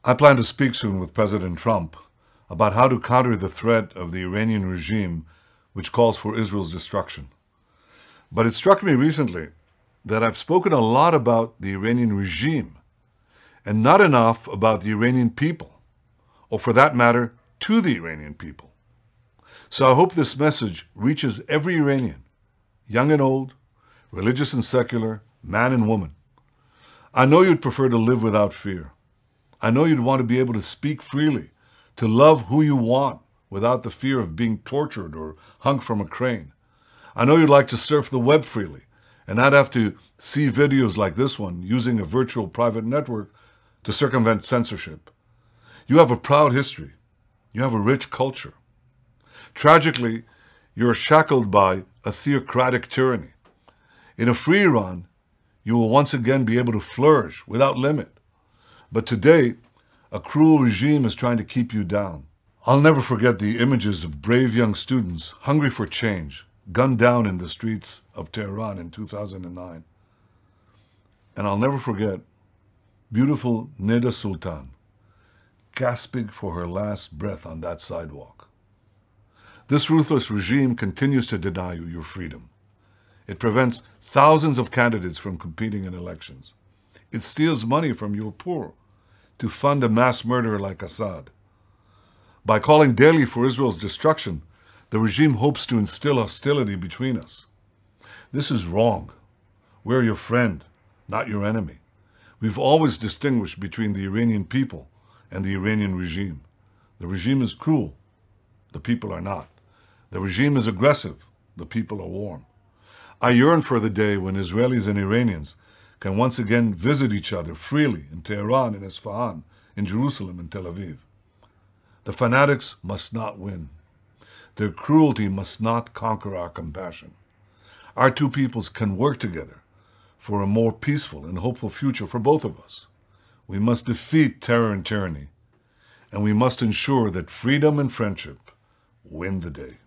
I plan to speak soon with President Trump about how to counter the threat of the Iranian regime, which calls for Israel's destruction. But it struck me recently that I've spoken a lot about the Iranian regime and not enough about the Iranian people, or for that matter, to the Iranian people. So I hope this message reaches every Iranian, young and old, religious and secular, man and woman. I know you'd prefer to live without fear. I know you'd want to be able to speak freely, to love who you want without the fear of being tortured or hung from a crane. I know you'd like to surf the web freely and not have to see videos like this one using a virtual private network to circumvent censorship. You have a proud history. You have a rich culture. Tragically, you're shackled by a theocratic tyranny. In a free Iran, you will once again be able to flourish without limit. But today, a cruel regime is trying to keep you down. I'll never forget the images of brave young students hungry for change, gunned down in the streets of Tehran in 2009. And I'll never forget beautiful Neda Sultan gasping for her last breath on that sidewalk. This ruthless regime continues to deny you your freedom. It prevents thousands of candidates from competing in elections. It steals money from your poor to fund a mass murderer like Assad. By calling daily for Israel's destruction, the regime hopes to instill hostility between us. This is wrong. We're your friend, not your enemy. We've always distinguished between the Iranian people and the Iranian regime. The regime is cruel. The people are not. The regime is aggressive. The people are warm. I yearn for the day when Israelis and Iranians can once again visit each other freely in Tehran and Isfahan, in Jerusalem and Tel Aviv. The fanatics must not win. Their cruelty must not conquer our compassion. Our two peoples can work together for a more peaceful and hopeful future for both of us. We must defeat terror and tyranny, and we must ensure that freedom and friendship win the day.